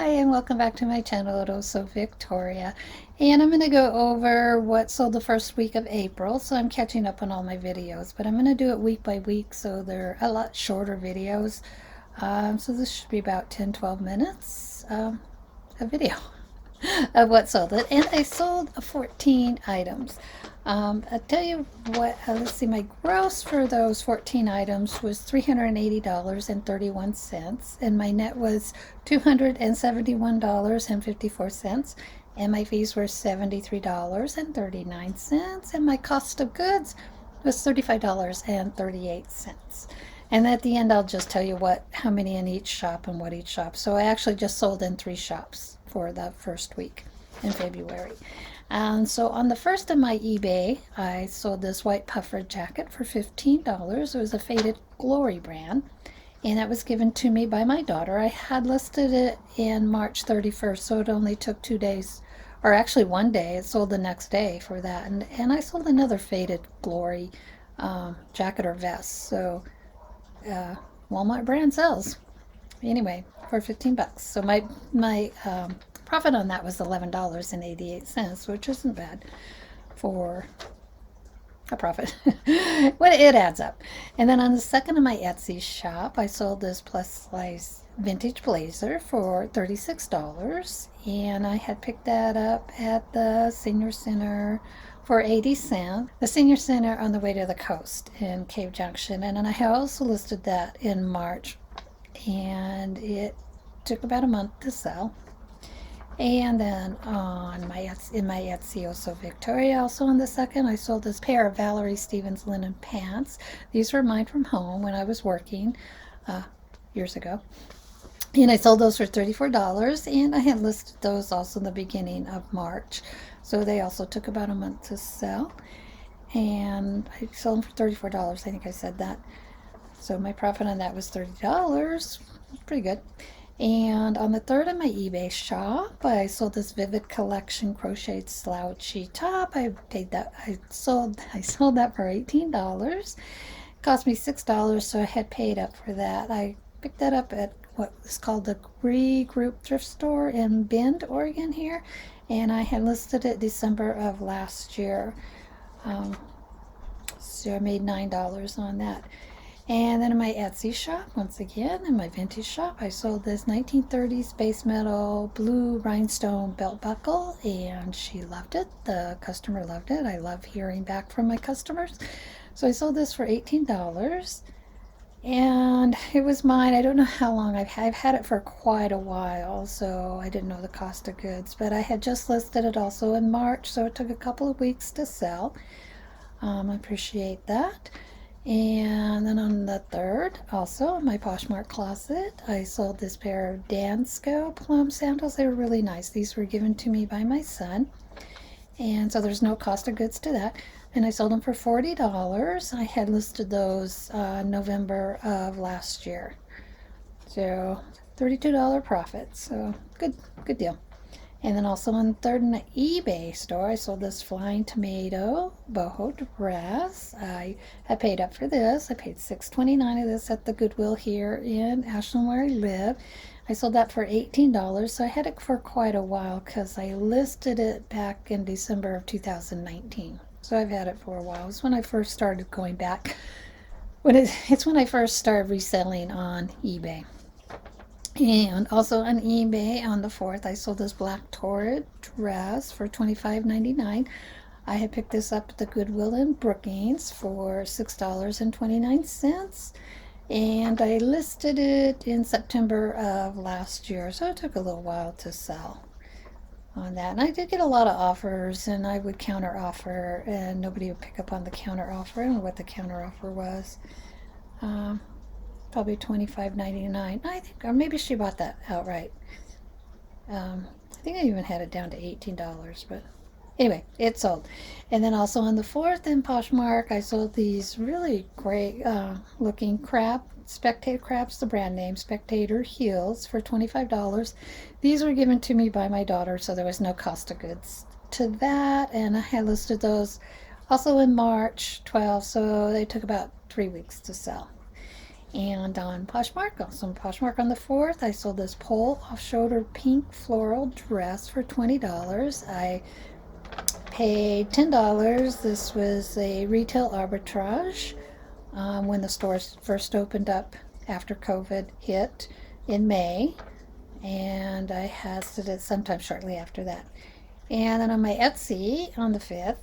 Hi, and welcome back to my channel at Also Victoria. And I'm going to go over what sold the first week of April. So I'm catching up on all my videos, but I'm going to do it week by week, so they're a lot shorter videos. So this should be about 10-12 minutes a video of what sold it. And I sold 14 items. I'll tell you what, let's see, my gross for those 14 items was $380.31, and my net was $271.54, and my fees were $73.39, and my cost of goods was $35.38. And at the end, I'll just tell you how many in each shop and what each shop. So I actually just sold in 3 shops for the first week in February. And so on the first of my eBay, I sold this white puffer jacket for $15. It was a Faded Glory brand, and that was given to me by my daughter. I had listed it in March 31st, so it only took 2 days, or actually 1 day. It sold the next day for that. And I sold another Faded Glory jacket or vest. So Walmart brand sells. Anyway, for 15 bucks. So my profit on that was $11.88, which isn't bad for a profit. Well, it adds up. And then on the second of my Etsy shop, I sold this plus size vintage blazer for $36, and I had picked that up at the senior center for 80 cents. The senior center on the way to the coast in Cave Junction, and then I had also listed that in March, and it took about a month to sell. And then on my Etsy Also Victoria, also on the second, I sold this pair of Valerie Stevens linen pants. These were mine from home when I was working years ago. And I sold those for $34, and I had listed those also in the beginning of March. So they also took about a month to sell. And I sold them for $34. I think I said that. So my profit on that was $30. Pretty good. And on the third of my eBay shop, I sold this Vivid Collection crocheted slouchy top. I sold that for $18. It cost me $6, so I had paid up for that. I picked that up at what is called the Gree Group Thrift Store in Bend, Oregon here, and I had listed it December of last year. So I made $9 on that. And then in my Etsy shop, once again, in my vintage shop, I sold this 1930s base metal blue rhinestone belt buckle, and she loved it. The customer loved it. I love hearing back from my customers. So I sold this for $18, and it was mine. I don't know how long. I've had it for quite a while, so I didn't know the cost of goods, but I had just listed it also in March, so it took a couple of weeks to sell. I appreciate that. And then on the third, also in my Poshmark closet, I sold this pair of Dansko plum sandals. They were really nice. These were given to me by my son, and so there's no cost of goods to that. And I sold them for $40. I had listed those November of last year, so $32 profit. So good deal. And then also on the third in the eBay store, I sold this Flying Tomato boho dress. I paid up for this. I paid $6.29 of this at the Goodwill here in Ashland where I live. I sold that for $18, so I had it for quite a while because I listed it back in December of 2019. So I've had it for a while. It's when I first started going back. It's when I first started reselling on eBay. And also on eBay on the 4th, I sold this black torrid dress for $25.99. I had picked this up at the Goodwill in Brookings for $6.29. And I listed it in September of last year, so it took a little while to sell on that. And I did get a lot of offers, and I would counter offer, and nobody would pick up on the counter offer. I don't know what the counter offer was. Probably $25.99, I think, or maybe she bought that outright. I think I even had it down to $18, but anyway, it sold. And then also on the 4th in Poshmark, I sold these really great looking Spectator crabs, the brand name, Spectator heels for $25. These were given to me by my daughter, so there was no cost of goods to that, and I had listed those also in March 12th, so they took about 3 weeks to sell. And on Poshmark, also on Poshmark on the 4th, I sold this pole off-shoulder pink floral dress for $20. I paid $10. This was a retail arbitrage when the stores first opened up after COVID hit in May. And I had it sometime shortly after that. And then on my Etsy on the 5th,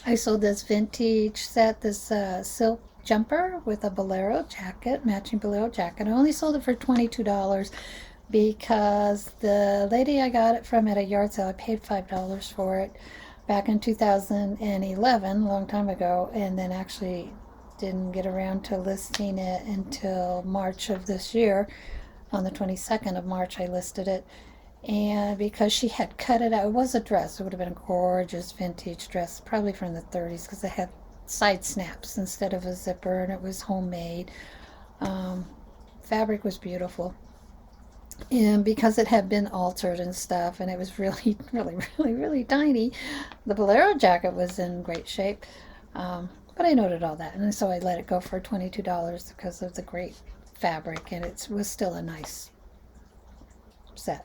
I sold this vintage set, this silk jumper with a bolero jacket, matching bolero jacket. I only sold it for $22 because the lady I got it from at a yard sale, I paid $5 for it back in 2011, a long time ago, and then actually didn't get around to listing it until March of this year. On the 22nd of March, I listed it. And because she had cut it out, it was a dress. It would have been a gorgeous vintage dress, probably from the 30s, because it had side snaps instead of a zipper, and it was homemade. Fabric was beautiful. And because it had been altered and stuff, and it was really, really tiny, the bolero jacket was in great shape. But I noted all that, and so I let it go for $22 because of the great fabric, and it was still a nice set.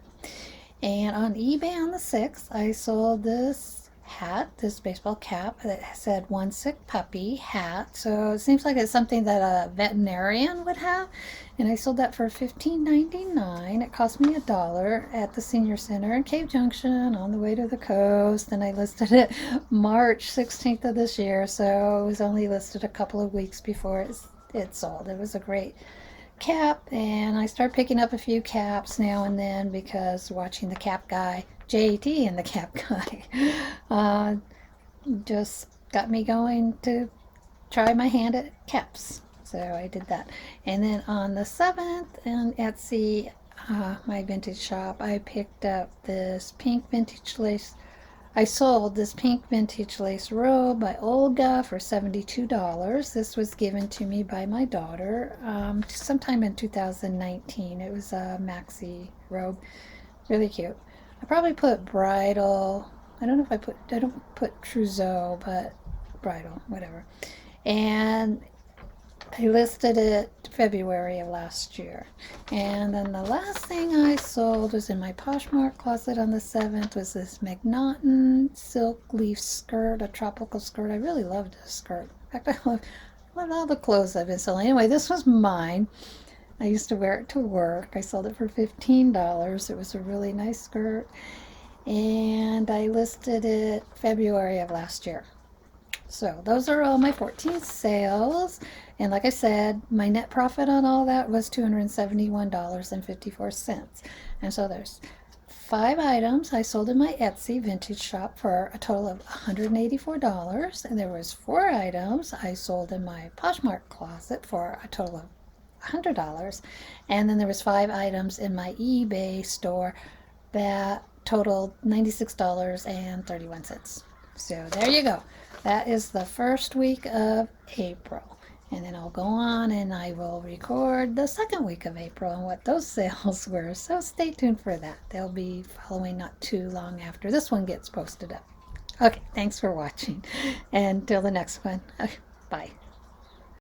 And on eBay on the 6th, I sold this hat, this baseball cap that said "One Sick Puppy" hat. So it seems like it's something that a veterinarian would have. And I sold that for $15.99. It cost me $1 at the Senior Center in Cave Junction on the way to the coast. And I listed it March 16th of this year. So it was only listed a couple of weeks before it sold. It was a great cap, and I start picking up a few caps now and then because watching the cap guy, JT and the cap guy, just got me going to try my hand at caps. So I did that. And then on the 7th in Etsy, my vintage shop, I picked up this pink vintage lace. I sold this pink vintage lace robe by Olga for $72. This was given to me by my daughter sometime in 2019. It was a maxi robe, really cute. I probably put bridal. I don't put trousseau, but bridal, whatever. And I listed it February of last year. And then the last thing I sold was in my Poshmark closet on the 7th was this McNaughton silk leaf skirt, a tropical skirt. I really loved this skirt. In fact, I love all the clothes I've been selling. Anyway, this was mine. I used to wear it to work. I sold it for $15. It was a really nice skirt. And I listed it February of last year. So those are all my 14 sales. And like I said, my net profit on all that was $271.54. And so there's 5 items I sold in my Etsy vintage shop for a total of $184. And there was 4 items I sold in my Poshmark closet for a total of $100. And then there was 5 items in my eBay store that totaled $96.31. So there you go. That is the first week of April. And then I'll go on and I will record the second week of April and what those sales were. So stay tuned for that. They'll be following not too long after this one gets posted up. Okay, thanks for watching. And till the next one. Okay, bye.